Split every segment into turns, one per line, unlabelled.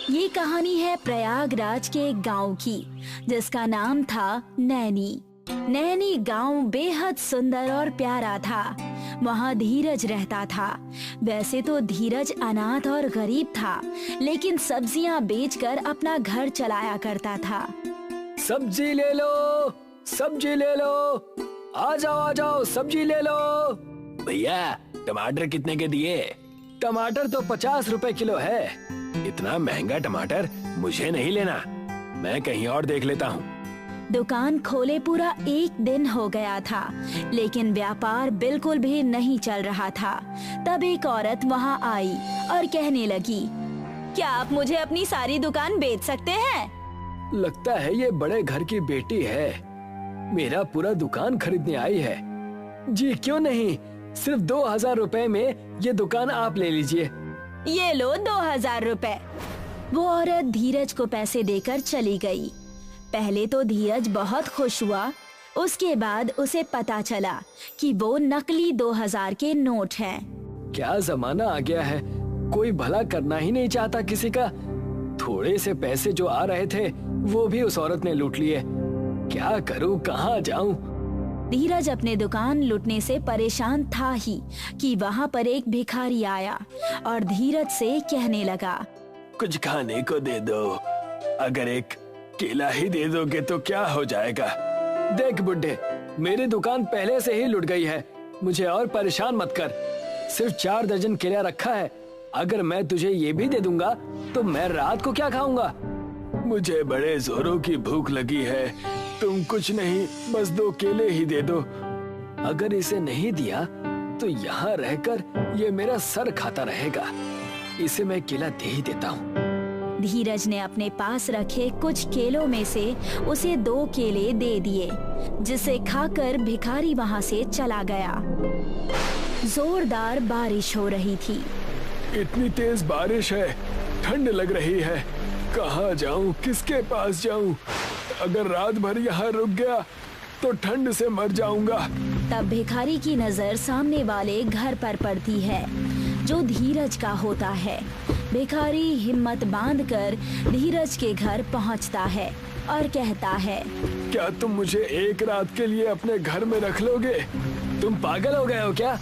ये कहानी है प्रयागराज के एक गांव की, जिसका नाम था नैनी। नैनी गांव बेहद सुंदर और प्यारा था। वहाँ धीरज रहता था। वैसे तो धीरज अनाथ और गरीब था, लेकिन सब्जियाँ बेचकर अपना घर चलाया करता था।
सब्जी ले लो, सब्जी ले लो, आ जाओ सब्जी ले लो। भैया टमाटर कितने के दिए? टमाटर तो 50 रुपए किलो है। इतना महंगा टमाटर मुझे नहीं लेना, मैं कहीं और देख लेता हूँ।
दुकान खोले पूरा एक दिन हो गया था, लेकिन व्यापार बिल्कुल भी नहीं चल रहा था। तब एक औरत वहाँ आई और कहने लगी, क्या आप मुझे अपनी सारी दुकान बेच सकते हैं?
लगता है ये बड़े घर की बेटी है, मेरा पूरा दुकान खरीदने आई है। जी क्यों नहीं, सिर्फ 2000 रुपए में ये दुकान आप ले लीजिए।
ये लो 2000 रुपए। वो औरत धीरज को पैसे देकर चली गई। पहले तो धीरज बहुत खुश हुआ, उसके बाद उसे पता चला कि वो नकली 2000 के नोट हैं।
क्या जमाना आ गया है, कोई भला करना ही नहीं चाहता किसी का। थोड़े से पैसे जो आ रहे थे वो भी उस औरत ने लूट लिए। क्या करूं, कहाँ जाऊं?
धीरज अपने दुकान लूटने से परेशान था ही कि वहाँ पर एक भिखारी आया और धीरज से कहने लगा,
कुछ खाने को दे दो, अगर एक केला ही दे दोगे तो क्या हो जाएगा। देख बुड्ढे, मेरी दुकान पहले से ही लुट गई है, मुझे और परेशान मत कर। सिर्फ 4 दर्जन केला रखा है, अगर मैं तुझे ये भी दे दूंगा तो मैं रात को क्या खाऊंगा? मुझे बड़े जोरों की भूख लगी है, तुम कुछ नहीं बस 2 केले ही दे दो। अगर इसे नहीं दिया तो यहाँ रहकर ये मेरा सर खाता रहेगा, इसे मैं केला दे ही देता हूँ।
धीरज ने अपने पास रखे कुछ केलों में से उसे 2 केले दे दिए, जिसे खाकर भिखारी वहाँ से चला गया। जोरदार बारिश हो रही थी।
इतनी तेज बारिश है, ठंड लग रही है, कहाँ जाऊँ, किसके पास जाऊँ? अगर रात भर यहाँ रुक गया तो ठंड से मर जाऊंगा।
तब भिखारी की नजर सामने वाले घर पर पड़ती है, जो धीरज का होता है। भिखारी हिम्मत बांधकर धीरज के घर पहुंचता है और कहता है,
क्या तुम मुझे एक रात के लिए अपने घर में रख लोगे? तुम पागल हो गए हो क्या?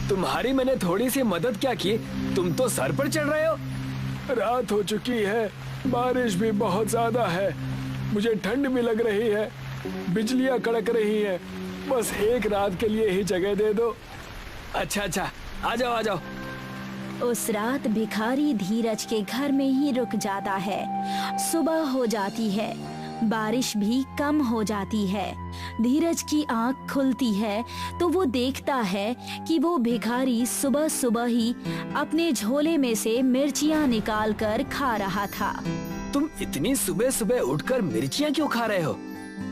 तुम्हारी मैंने थोड़ी सी मदद क्या की, तुम तो सर पर चढ़ रहे हो। रात हो चुकी है, बारिश भी बहुत ज्यादा है, मुझे ठंड भी लग रही है, बिजलियां कड़क रही हैं, बस एक रात के लिए ही जगह दे दो। अच्छा, आ जाओ।
उस रात भिखारी धीरज के घर में ही रुक जाता है। सुबह हो जाती है, बारिश भी कम हो जाती है। धीरज की आंख खुलती है तो वो देखता है कि वो भिखारी सुबह सुबह ही अपने झोले में से मिर्चियाँ निकाल कर खा रहा था।
तुम इतनी सुबह सुबह उठकर मिर्चियाँ क्यों खा रहे हो?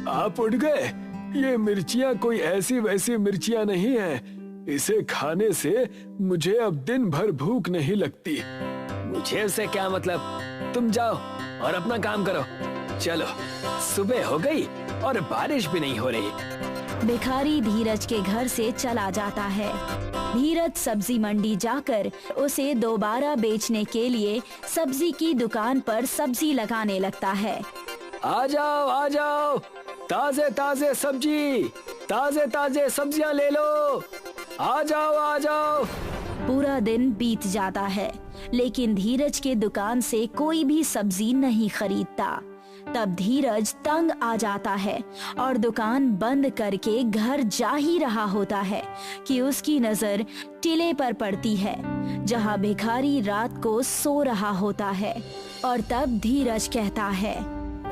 आप उठ गए? ये मिर्चियाँ कोई ऐसी वैसी मिर्चियाँ नहीं है, इसे खाने से मुझे अब दिन भर भूख नहीं लगती। मुझे उससे क्या मतलब, तुम जाओ और अपना काम करो। चलो, सुबह हो गई और बारिश भी नहीं हो रही।
भिखारी धीरज के घर से चला जाता है। धीरज सब्जी मंडी जाकर उसे दोबारा बेचने के लिए सब्जी की दुकान पर सब्जी लगाने लगता है।
आ जाओ, ताजे ताजे सब्जियां ले लो, आ जाओ।
पूरा दिन बीत जाता है, लेकिन धीरज के दुकान से कोई भी सब्जी नहीं खरीदता। तब धीरज तंग आ जाता है और दुकान बंद करके घर जा ही रहा होता है कि उसकी नजर टीले पर पड़ती है, जहां भिखारी रात को सो रहा होता है। और तब धीरज कहता है,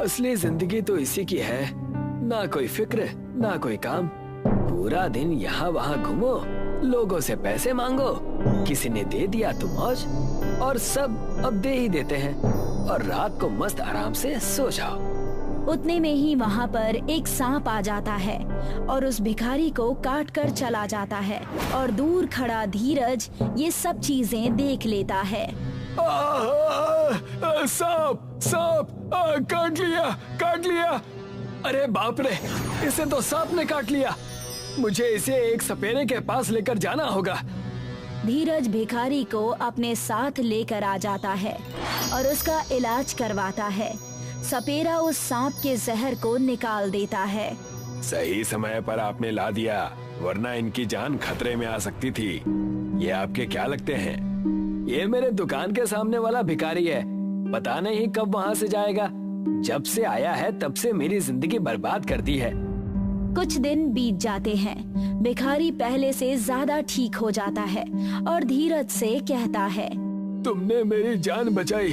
असली जिंदगी तो इसी की है, ना कोई फिक्र ना कोई काम, पूरा दिन यहाँ वहाँ घूमो, लोगों से पैसे मांगो, किसी ने दे दिया तो मौज, और सब अब दे ही देते हैं, और रात को मस्त आराम से सो जाओ।
उतने में ही वहाँ पर एक सांप आ जाता है और उस भिखारी को काट कर चला जाता है, और दूर खड़ा धीरज ये सब चीजें देख लेता है।
सांप काट लिया। अरे बाप रे, इसे तो सांप ने काट लिया। मुझे इसे एक सपेरे के पास लेकर जाना होगा।
धीरज भिखारी को अपने साथ लेकर आ जाता है और उसका इलाज करवाता है। सपेरा उस सांप के जहर को निकाल देता है।
सही समय पर आपने ला दिया, वरना इनकी जान खतरे में आ सकती थी। ये आपके क्या लगते हैं? ये मेरे दुकान के सामने वाला भिखारी है, पता नहीं कब वहाँ से जाएगा। जब से आया है तब से मेरी जिंदगी बर्बाद कर दी है।
कुछ दिन बीत जाते हैं। भिखारी पहले से ज्यादा ठीक हो जाता है और धीरज से कहता है,
तुमने मेरी जान बचाई,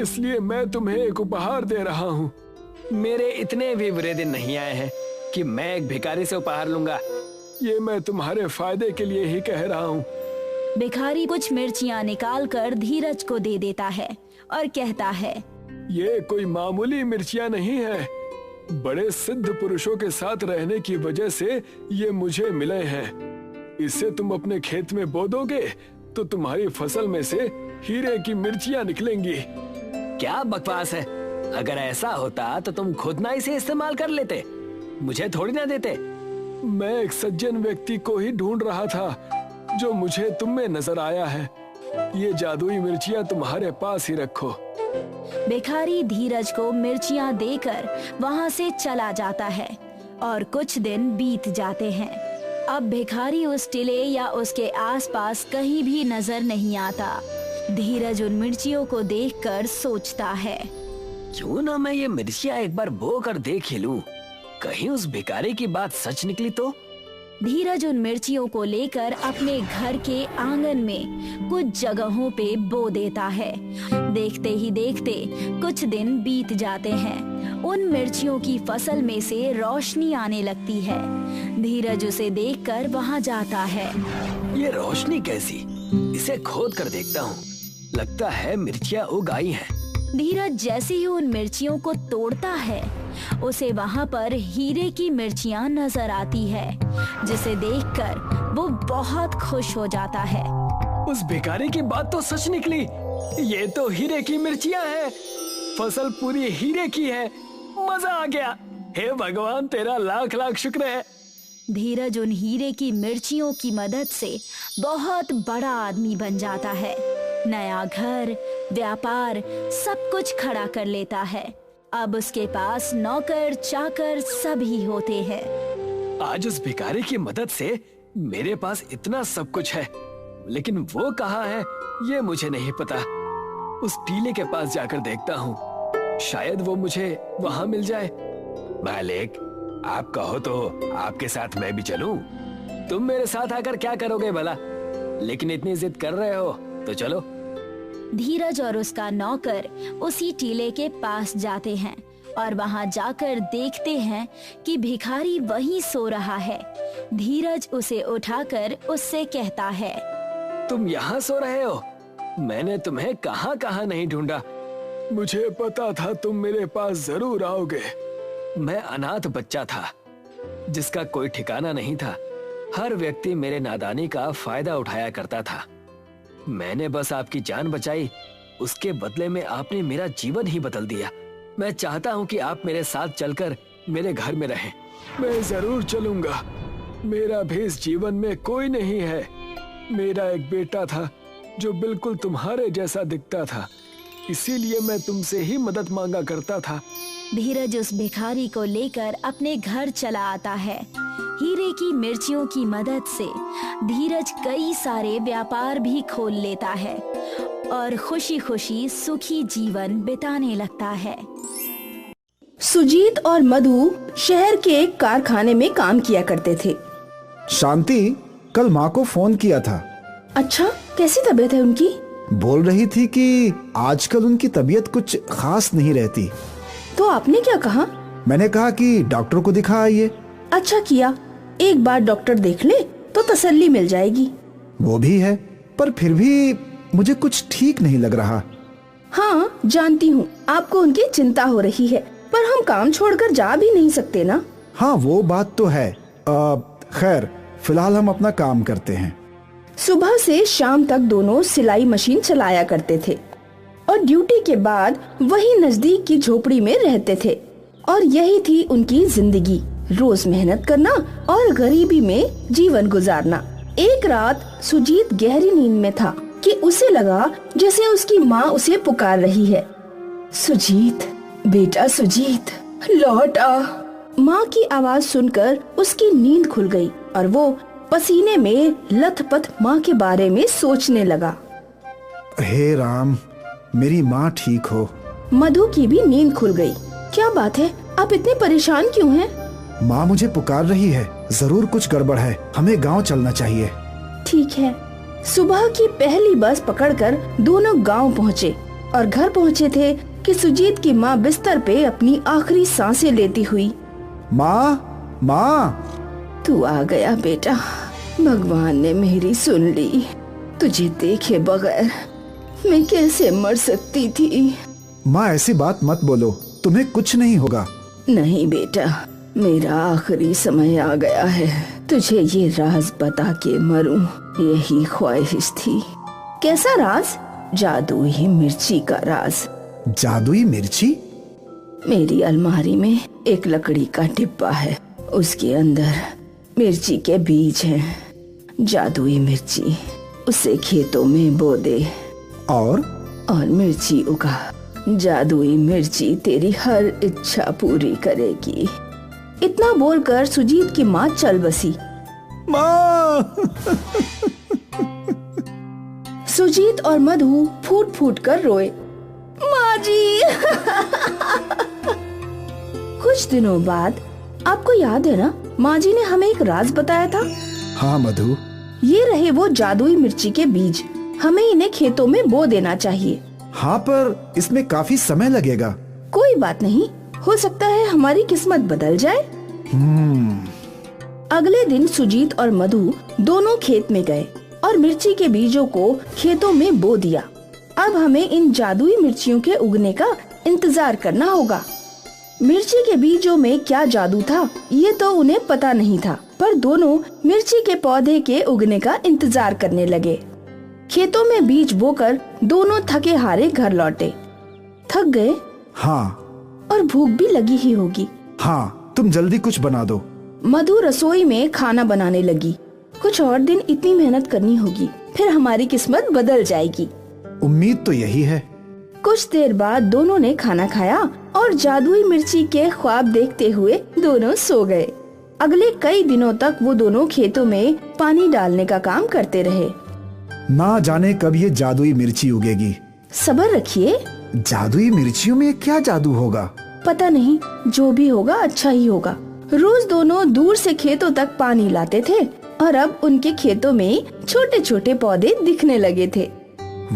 इसलिए मैं तुम्हें एक उपहार दे रहा हूँ। मेरे इतने भी बुरे दिन नहीं आए हैं कि मैं एक भिखारी से उपहार लूंगा। ये मैं तुम्हारे फायदे के लिए ही कह रहा हूँ।
भिखारी कुछ मिर्चियाँ निकाल कर धीरज को दे देता है और कहता है,
ये कोई मामूली मिर्चियाँ नहीं है, बड़े सिद्ध पुरुषों के साथ रहने की वजह से ये मुझे मिले हैं। इसे तुम अपने खेत में बो दोगे तो तुम्हारी फसल में से हीरे की मिर्चियाँ निकलेंगी। क्या बकवास है, अगर ऐसा होता तो तुम खुद ना इसे इस्तेमाल कर लेते, मुझे थोड़ी ना देते। मैं एक सज्जन व्यक्ति को ही ढूंढ रहा था जो मुझे तुम में नजर आया है। ये जादुई मिर्चियाँ तुम्हारे पास ही रखो।
भिखारी धीरज को मिर्चियाँ देकर वहाँ से चला जाता है और कुछ दिन बीत जाते हैं। अब भिखारी उस टीले या उसके आसपास कहीं भी नजर नहीं आता। धीरज उन मिर्चियों को देखकर सोचता है, क्यों ना मैं ये मिर्चियाँ एक बार बो कर देख ही लूं, कहीं उस भिखारी की बात सच निकली तो। धीरज उन मिर्चियों को लेकर अपने घर के आंगन में कुछ जगहों पे बो देता है। देखते ही देखते कुछ दिन बीत जाते हैं। उन मिर्चियों की फसल में से रोशनी आने लगती है। धीरज उसे देखकर वहां जाता है। ये रोशनी कैसी? इसे खोद कर देखता हूँ, लगता है मिर्चियाँ उग आई हैं। धीरज जैसे ही उन मिर्चियों को तोड़ता है, उसे वहाँ पर हीरे की मिर्चियाँ नजर आती है, जिसे देखकर वो बहुत खुश हो जाता है। उस भिखारी की बात तो सच निकली, ये तो हीरे की मिर्चियाँ हैं। फसल पूरी हीरे की है, मजा आ गया। हे भगवान, तेरा लाख लाख शुक्र है। धीरज उन हीरे की मिर्चियों की मदद से बहुत बड़ा आदमी बन जाता है। नया घर, व्यापार सब कुछ खड़ा कर लेता है। अब उसके पास नौकर चाकर सभी होते हैं। आज उस भिखारी की मदद से मेरे पास इतना सब कुछ है, लेकिन वो कहाँ है ये मुझे नहीं पता। उस टीले के पास जाकर देखता हूँ, शायद वो मुझे वहाँ मिल जाए। मालिक, आप कहो तो आपके साथ मैं भी चलूं? तुम मेरे साथ आकर क्या करोगे भला? लेकिन इतनी जिद कर रहे हो तो चलो। धीरज और उसका नौकर उसी टीले के पास जाते हैं और वहां जाकर देखते हैं कि भिखारी वहीं सो रहा है। धीरज उसे उठाकर उससे कहता है, तुम यहाँ सो रहे हो? मैंने तुम्हें कहाँ कहाँ नहीं ढूंढा। मुझे पता था तुम मेरे पास जरूर आओगे। मैं अनाथ बच्चा था जिसका कोई ठिकाना नहीं था। हर व्यक्ति मेरे नादानी का फायदा उठाया करता था। मैंने बस आपकी जान बचाई, उसके बदले में आपने मेरा जीवन ही बदल दिया। मैं चाहता हूँ कि आप मेरे साथ चलकर मेरे घर में रहें। मैं जरूर चलूंगा। मेरा भी इस जीवन में कोई नहीं है। मेरा एक बेटा था जो बिल्कुल तुम्हारे जैसा दिखता था, इसीलिए मैं तुमसे ही मदद मांगा करता था। धीरज उस भिखारी को लेकर अपने घर चला आता है। हीरे की मिर्चियों की मदद से धीरज कई सारे व्यापार भी खोल लेता है और खुशी खुशी सुखी जीवन बिताने लगता है।
सुजीत और मधु शहर के एक कारखाने में काम किया करते थे।
शांति कल माँ को फोन किया था।
अच्छा, कैसी तबीयत है उनकी?
बोल रही थी कि आजकल उनकी तबीयत कुछ खास नहीं रहती।
तो आपने क्या कहा?
मैंने कहा कि डॉक्टर को दिखा आइए।
अच्छा किया, एक बार डॉक्टर देख ले तो तसल्ली मिल जाएगी।
वो भी है, पर फिर भी मुझे कुछ ठीक नहीं लग रहा।
हाँ जानती हूँ आपको उनकी चिंता हो रही है, पर हम काम छोड़कर जा भी नहीं सकते ना।
हाँ वो बात तो है। खैर फिलहाल हम अपना काम करते हैं।
सुबह से शाम तक दोनों सिलाई मशीन चलाया करते थे और ड्यूटी के बाद वही नजदीक की झोपड़ी में रहते थे और यही थी उनकी जिंदगी, रोज मेहनत करना और गरीबी में जीवन गुजारना। एक रात सुजीत गहरी नींद में था कि उसे लगा जैसे उसकी माँ उसे पुकार रही है। सुजीत, बेटा सुजीत, लौट आ। माँ की आवाज सुनकर उसकी नींद खुल गई और वो पसीने में लथपथ माँ के बारे में सोचने लगा।
हे राम, मेरी माँ ठीक हो।
मधु की भी नींद खुल गई। क्या बात है, आप इतने परेशान क्यों हैं?
माँ मुझे पुकार रही है, जरूर कुछ गड़बड़ है, हमें गांव चलना चाहिए।
ठीक है। सुबह की पहली बस पकड़कर दोनों गांव पहुँचे और घर पहुँचे थे कि सुजीत की माँ बिस्तर पे अपनी आखिरी सांसें लेती हुई।
माँ, माँ।
तू आ गया बेटा, भगवान ने मेरी सुन ली। तुझे देखे बगैर मैं कैसे मर सकती थी।
माँ ऐसी बात मत बोलो, तुम्हें कुछ नहीं होगा।
नहीं बेटा, मेरा आखिरी समय आ गया है। तुझे ये राज बता के मरूं, यही ख्वाहिश थी। कैसा राज? जादुई मिर्ची का राज।
जादुई मिर्ची?
मेरी अलमारी में एक लकड़ी का डिब्बा है, उसके अंदर मिर्ची के बीज हैं। जादुई मिर्ची, उसे खेतों में बो दे
और
मिर्ची उगा। जादुई मिर्ची तेरी हर इच्छा पूरी करेगी। इतना बोलकर सुजीत की माँ चल बसी।
माँ।
सुजीत और मधु फूट फूट कर रोए। माँ जी। कुछ दिनों बाद, आपको याद है ना, माँ जी ने हमें एक राज बताया था।
हाँ मधु।
ये रहे वो जादुई मिर्ची के बीज। हमें इन्हें खेतों में बो देना चाहिए।
हाँ, पर इसमें काफी समय लगेगा।
कोई बात नहीं, हो सकता है हमारी किस्मत बदल जाए। अगले दिन सुजीत और मधु दोनों खेत में गए और मिर्ची के बीजों को खेतों में बो दिया। अब हमें इन जादुई मिर्चियों के उगने का इंतजार करना होगा। मिर्ची के बीजों में क्या जादू था, ये तो उन्हें पता नहीं था, पर दोनों मिर्ची के पौधे के उगने का इंतजार करने लगे। खेतों में बीज बोकर दोनों थके हारे घर लौटे। थक गए?
हाँ।
और भूख भी लगी ही होगी।
हाँ, तुम जल्दी कुछ बना दो।
मधु रसोई में खाना बनाने लगी। कुछ और दिन इतनी मेहनत करनी होगी, फिर हमारी किस्मत बदल जाएगी।
उम्मीद तो यही है।
कुछ देर बाद दोनों ने खाना खाया और जादुई मिर्ची के ख्वाब देखते हुए दोनों सो गए। अगले कई दिनों तक वो दोनों खेतों में पानी डालने का काम करते रहे।
ना जाने कब ये जादुई मिर्ची उगेगी।
सब्र रखिए।
जादुई मिर्चियों में क्या जादू होगा?
पता नहीं, जो भी होगा अच्छा ही होगा। रोज दोनों दूर से खेतों तक पानी लाते थे और अब उनके खेतों में छोटे छोटे पौधे दिखने लगे थे।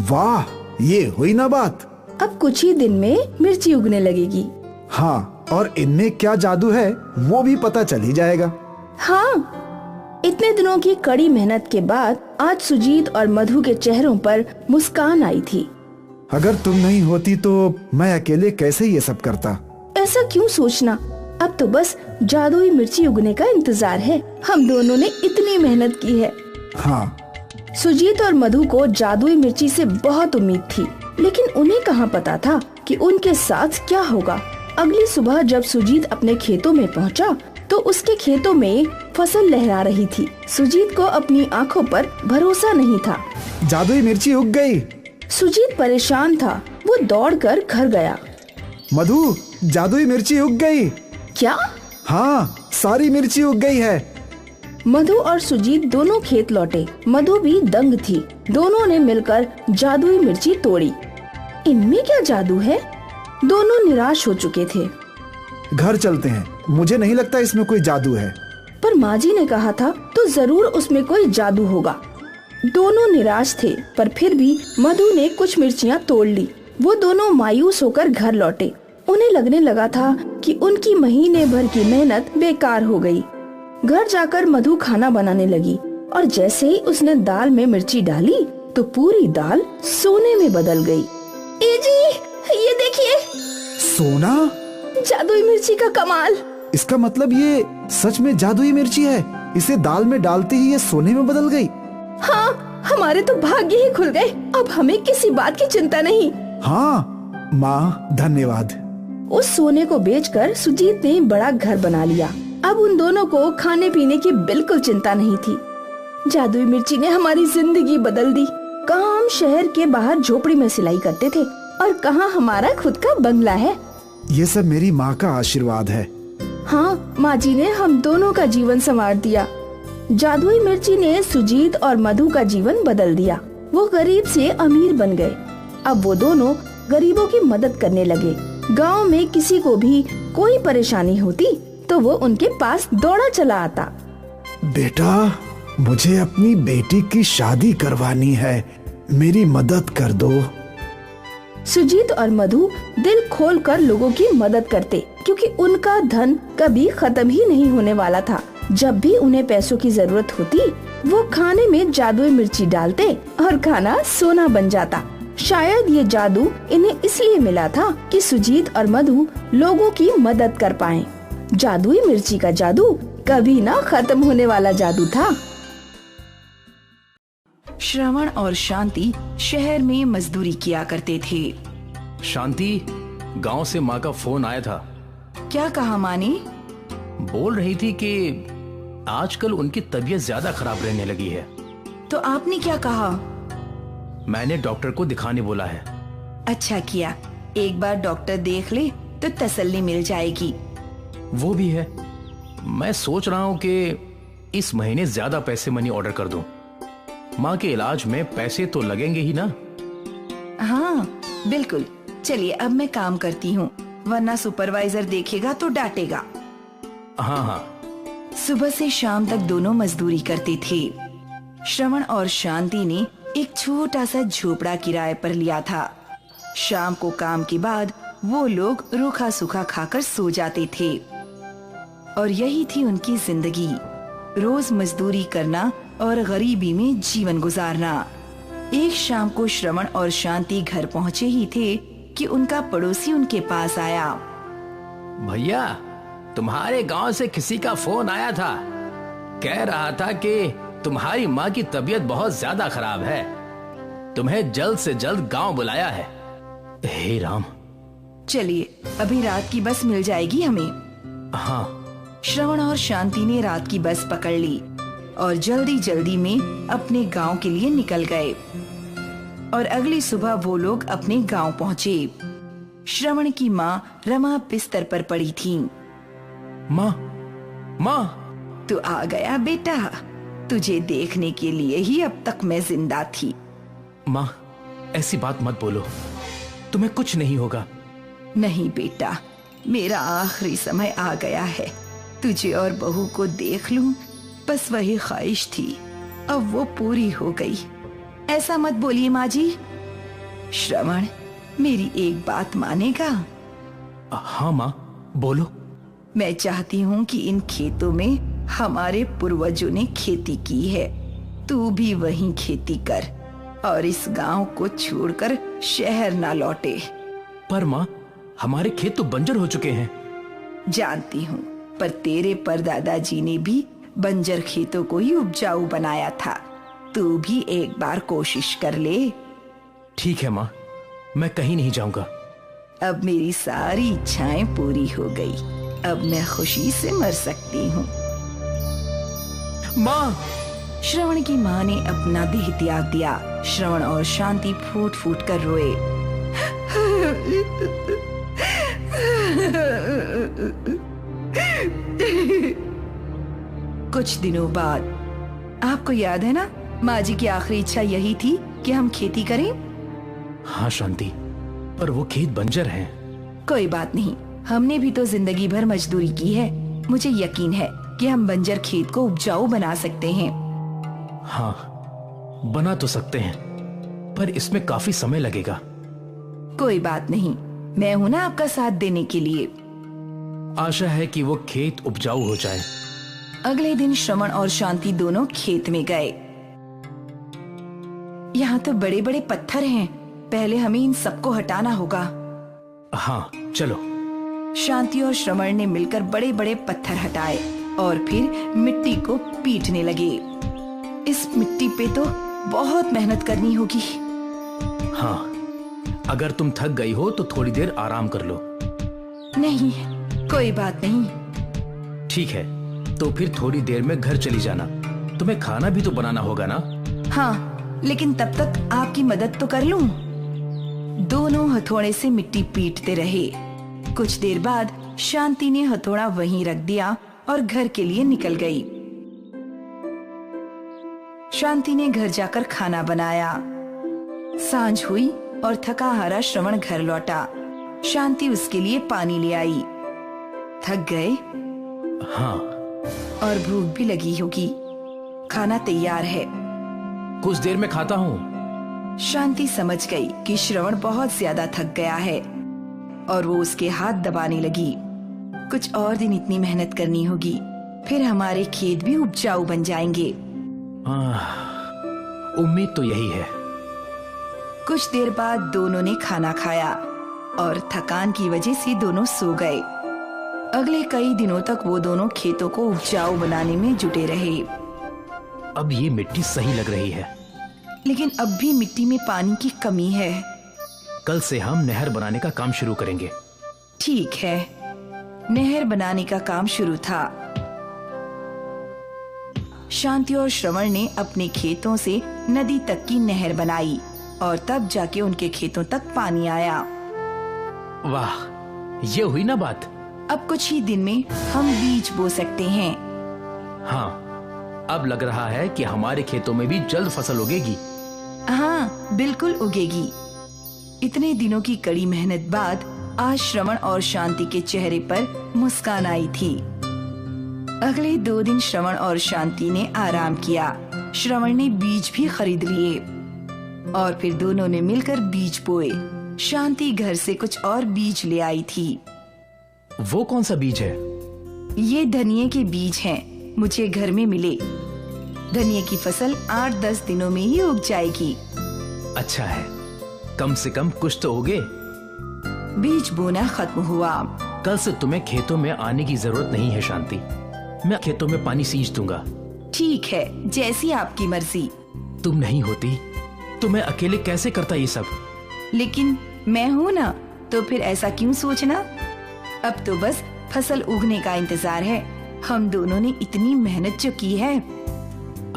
वाह, ये हुई ना बात।
अब कुछ ही दिन में मिर्ची उगने लगेगी।
हाँ, और इनमें क्या जादू है वो भी पता चल ही जाएगा।
हाँ, इतने दिनों की कड़ी मेहनत के बाद आज सुजीत और मधु के चेहरों पर मुस्कान आई थी।
अगर तुम नहीं होती तो मैं अकेले कैसे ये सब करता।
ऐसा क्यों सोचना, अब तो बस जादुई मिर्ची उगने का इंतजार है। हम दोनों ने इतनी मेहनत की है।
हाँ।
सुजीत और मधु को जादुई मिर्ची से बहुत उम्मीद थी, लेकिन उन्हें कहाँ पता था कि उनके साथ क्या होगा। अगली सुबह जब सुजीत अपने खेतों में पहुँचा तो उसके खेतों में फसल लहरा रही थी। सुजीत को अपनी आंखों पर भरोसा नहीं था।
जादुई मिर्ची उग गई।
सुजीत परेशान था। वो दौड़कर घर गया।
मधु, जादुई मिर्ची उग गई।
क्या?
हाँ, सारी मिर्ची उग गई है।
मधु और सुजीत दोनों खेत लौटे। मधु भी दंग थी। दोनों ने मिलकर जादुई मिर्ची तोड़ी। इनमें क्या जादू है? दोनों निराश हो चुके थे।
घर चलते हैं, मुझे नहीं लगता इसमें कोई जादू है।
पर माँ जी ने कहा था तो जरूर उसमें कोई जादू होगा। दोनों निराश थे, पर फिर भी मधु ने कुछ मिर्चियाँ तोड़ ली। वो दोनों मायूस होकर घर लौटे। उन्हें लगने लगा था कि उनकी महीने भर की मेहनत बेकार हो गई। घर जाकर मधु खाना बनाने लगी और जैसे ही उसने दाल में मिर्ची डाली तो पूरी दाल सोने में बदल गई। ए जी, ये देखिए।
सोना?
जादुई मिर्ची का कमाल।
इसका मतलब ये सच में जादुई मिर्ची है। इसे दाल में डालते ही ये सोने में बदल गई।
हाँ, हमारे तो भाग्य ही खुल गए। अब हमें किसी बात की चिंता नहीं।
हाँ माँ, धन्यवाद।
उस सोने को बेचकर सुजीत ने बड़ा घर बना लिया। अब उन दोनों को खाने पीने की बिल्कुल चिंता नहीं थी। जादुई मिर्ची ने हमारी जिंदगी बदल दी। कहाँ हम शहर के बाहर झोपड़ी में सिलाई करते थे और कहाँ हमारा खुद का बंगला है।
ये सब मेरी माँ का आशीर्वाद है।
हाँ, माँ जी ने हम दोनों का जीवन संवार दिया। जादुई मिर्ची ने सुजीत और मधु का जीवन बदल दिया। वो गरीब से अमीर बन गए। अब वो दोनों गरीबों की मदद करने लगे। गांव में किसी को भी कोई परेशानी होती तो वो उनके पास दौड़ा चला आता।
बेटा, मुझे अपनी बेटी की शादी करवानी है, मेरी मदद कर दो।
सुजीत और मधु दिल खोलकर लोगों की मदद करते, क्योंकि उनका धन कभी खत्म ही नहीं होने वाला था। जब भी उन्हें पैसों की जरूरत होती, वो खाने में जादुई मिर्ची डालते और खाना सोना बन जाता। शायद ये जादू इन्हें इसलिए मिला था कि सुजीत और मधु लोगों की मदद कर पाएं। जादुई मिर्ची का जादू कभी ना खत्म होने वाला जादू था।
श्रवण और शांति शहर में मजदूरी किया करते थे।
शांति, गांव से माँ का फोन आया था।
क्या कहा माँ ने?
बोल रही थी कि आजकल उनकी तबीयत ज्यादा खराब रहने लगी है।
तो आपने क्या कहा?
मैंने डॉक्टर को दिखाने बोला है।
अच्छा किया, एक बार डॉक्टर देख ले तो तसल्ली मिल जाएगी।
वो भी है, मैं सोच रहा हूँ कि इस महीने ज्यादा पैसे मनी ऑर्डर कर दूं। माँ के इलाज में पैसे तो लगेंगे ही ना।
हाँ बिल्कुल, चलिए अब मैं काम करती हूँ, वरना सुपरवाइजर देखेगा तो डांटेगा।
हाँ हाँ।
सुबह से शाम तक दोनों मजदूरी करते थे। श्रवण और शांति ने एक छोटा सा झोपड़ा किराए पर लिया था। शाम को काम के बाद वो लोग रूखा सूखा खाकर सो जाते थे और यही थी उनकी जिंदगी, रोज मजदूरी करना और गरीबी में जीवन गुजारना। एक शाम को श्रवण और शांति घर पहुँचे ही थे कि उनका पड़ोसी उनके पास आया।
भैया, तुम्हारे गांव से किसी का फोन आया था, कह रहा था कि तुम्हारी माँ की तबीयत बहुत ज्यादा खराब है, तुम्हें जल्द से जल्द गांव बुलाया है। हे राम।
चलिए, अभी रात की बस मिल जाएगी हमें।
हाँ।
श्रवण और शांति ने रात की बस पकड़ ली और जल्दी जल्दी में अपने गांव के लिए निकल गए और अगली सुबह वो लोग अपने गांव पहुँचे। श्रवण की माँ रमा बिस्तर पर पड़ी थी।
माँ,
तू आ गया बेटा, तुझे देखने के लिए ही अब तक मैं जिंदा थी।
माँ, ऐसी बात मत बोलो, तुम्हें कुछ नहीं होगा।
नहीं बेटा, मेरा आखिरी समय आ गया है, तुझे और बहू को देख लूं, बस वही ख्वाहिश थी, अब वो पूरी हो गई। ऐसा मत बोलिए माँ जी। श्रवण, मेरी एक बात मानेगा?
हाँ माँ, बोलो।
मैं चाहती हूँ कि इन खेतों में हमारे पूर्वजों ने खेती की है, तू भी वहीं खेती कर और इस गांव को छोड़कर शहर ना लौटे।
पर माँ, हमारे खेत तो बंजर हो चुके हैं।
जानती हूँ, पर तेरे परदादा जी ने भी बंजर खेतों को ही उपजाऊ बनाया था, तू भी एक बार कोशिश कर ले।
ठीक है माँ, मैं कहीं नहीं जाऊंगा।
अब मेरी सारी इच्छाएं पूरी हो गई, अब मैं खुशी से मर सकती हूँ।
माँ!
श्रवण की माँ ने अपना देह त्याग दिया। श्रवण और शांति फूट फूट कर रोए। कुछ दिनों बाद, आपको याद है ना, माँ जी की आखिरी इच्छा यही थी कि हम खेती करें।
हाँ शांति, पर वो खेत बंजर हैं।
कोई बात नहीं, हमने भी तो जिंदगी भर मजदूरी की है, मुझे यकीन है कि हम बंजर खेत को उपजाऊ बना सकते हैं।
हाँ, बना तो सकते हैं, पर इसमें काफी समय लगेगा।
कोई बात नहीं, मैं हूँ ना आपका साथ देने के लिए।
आशा है कि वो खेत उपजाऊ हो जाए।
अगले दिन श्रवण और शांति दोनों खेत में गए। यहाँ तो बड़े बड़े पत्थर हैं, पहले हमें इन सबको हटाना होगा।
हाँ चलो।
शांति और श्रवण ने मिलकर बड़े बड़े पत्थर हटाए और फिर मिट्टी को पीटने लगे। इस मिट्टी पे तो बहुत मेहनत करनी होगी।
हाँ, अगर तुम थक गई हो तो थोड़ी देर आराम कर लो।
नहीं, कोई बात नहीं।
ठीक है, तो फिर थोड़ी देर में घर चली जाना, तुम्हें खाना भी तो बनाना होगा ना।
हाँ,
लेकिन तब तक आपकी मदद तो कर लूं। दोनों हथौड़े से मिट्टी पीटते रहे। कुछ देर बाद शांति ने हथौड़ा वहीं रख दिया और घर के लिए निकल गई। शांति ने घर जाकर खाना बनाया। सांझ हुई और थका हारा श्रवण घर लौटा। शांति उसके लिए पानी ले आई। थक गए?
हाँ।
और भूख भी लगी होगी। खाना तैयार है,
कुछ देर में खाता हूँ।
शांति समझ गई कि श्रवण बहुत ज्यादा थक गया है और वो उसके हाथ दबाने लगी। कुछ और दिन इतनी मेहनत करनी होगी, फिर हमारे खेत भी उपजाऊ बन जाएंगे।
उम्मीद तो यही है।
कुछ देर बाद दोनों ने खाना खाया और थकान की वजह से दोनों सो गए। अगले कई दिनों तक वो दोनों खेतों को उपजाऊ बनाने में जुटे रहे।
अब ये मिट्टी सही लग रही है,
लेकिन अब भी मिट्टी में पानी की कमी है।
कल से हम नहर बनाने का काम शुरू करेंगे।
ठीक है। नहर बनाने का काम शुरू था। शांति और श्रवण ने अपने खेतों से नदी तक की नहर बनाई और तब जाके उनके खेतों तक पानी आया।
वाह, ये हुई ना बात।
अब कुछ ही दिन में हम बीज बो सकते हैं।
हाँ, अब लग रहा है कि हमारे खेतों में भी जल्द फसल उगेगी।
हाँ, बिल्कुल उगेगी। इतने दिनों की कड़ी मेहनत बाद आज श्रवण और शांति के चेहरे पर मुस्कान आई थी। अगले 2 दिन श्रवण और शांति ने आराम किया। श्रवण ने बीज भी खरीद लिए और फिर दोनों ने मिलकर बीज बोए। शांति घर से कुछ और बीज ले आई थी।
वो कौन सा बीज है?
ये धनिये के बीज हैं, मुझे घर में मिले। धनिये की फसल 8-10 दिनों में ही उग जाएगी।
अच्छा है, कम से कम कुछ तो उगे।
बीज बोना खत्म हुआ।
कल से तुम्हें खेतों में आने की जरूरत नहीं है शांति। मैं खेतों में पानी सींच दूंगा।
ठीक है, जैसी आपकी मर्जी।
तुम नहीं होती तो मैं अकेले कैसे करता ये सब?
लेकिन मैं हूँ ना, तो फिर ऐसा क्यों सोचना। अब तो बस फसल उगने का इंतजार है। हम दोनों ने इतनी मेहनत जो की है।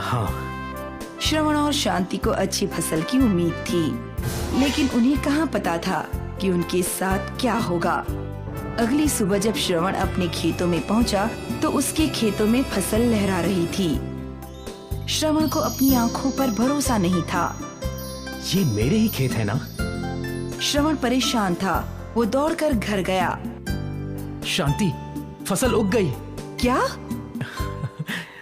हाँ।
श्रवण और शांति को अच्छी फसल की उम्मीद थी, लेकिन उन्हें कहाँ पता था कि उनके साथ क्या होगा। अगली सुबह जब श्रवण अपने खेतों में पहुंचा तो उसके खेतों में फसल लहरा रही थी। श्रवण को अपनी आंखों पर भरोसा नहीं था।
ये मेरे ही खेत है ना?
श्रवण परेशान था। वो दौड़कर घर गया।
शांति, फसल उग गई।
क्या?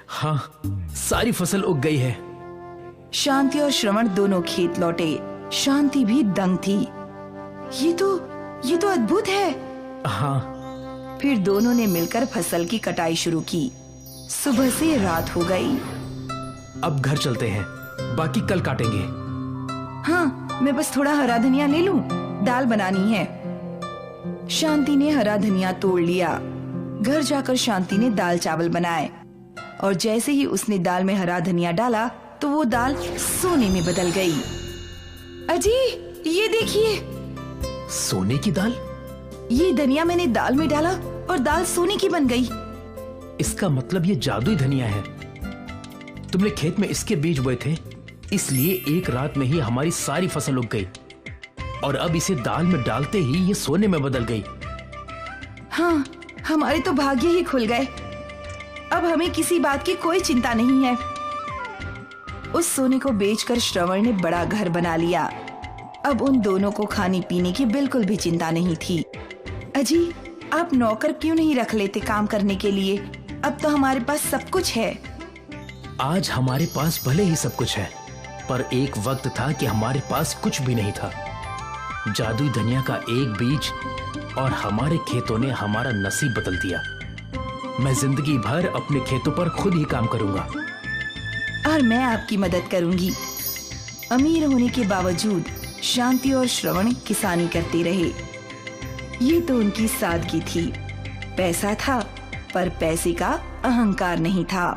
हाँ, सारी फसल उग गई है।
शांति और श्रवण दोनों खेत लौटे। शांति भी दंग थी। ये तो अद्भुत है।
हाँ।
फिर दोनों ने मिलकर फसल की कटाई शुरू की। सुबह से रात हो गई।
अब घर चलते हैं, बाकी कल काटेंगे।
हाँ, मैं बस थोड़ा हरा धनिया ले लूं, दाल बनानी है। शांति ने हरा धनिया तोड़ लिया। घर जाकर शांति ने दाल चावल बनाए और जैसे ही उसने दाल में हरा धनिया डाला तो वो दाल सोने में बदल गई। अजी, ये देखिए।
सोने की दाल?
ये धनिया मैंने दाल में डाला और दाल सोने की बन गई।
इसका मतलब ये जादुई धनिया है। तुमने खेत में इसके बीज बोए थे, इसलिए एक रात में ही हमारी सारी फसल उग गई और अब इसे दाल में डालते ही ये सोने में बदल गई।
हाँ, हमारे तो भाग्य ही खुल गए। अब हमें किसी बात की कोई चिंता नहीं है। उस सोने को बेचकर श्रवण ने बड़ा घर बना लिया। अब उन दोनों को खाने पीने की बिल्कुल भी चिंता नहीं थी। अजी, आप नौकर क्यों नहीं रख लेते काम करने के लिए? अब तो हमारे पास सब कुछ है।
आज हमारे पास भले ही सब कुछ है, पर एक वक्त था कि हमारे पास कुछ भी नहीं था। जादुई धनिया का एक बीज और हमारे खेतों ने हमारा नसीब बदल दिया। मैं जिंदगी भर अपने खेतों पर खुद ही काम करूंगा
और मैं आपकी मदद करूंगी। अमीर होने के बावजूद शांति और श्रवण किसानी करते रहे। ये तो उनकी सादगी थी। पैसा था, पर पैसे का अहंकार नहीं था।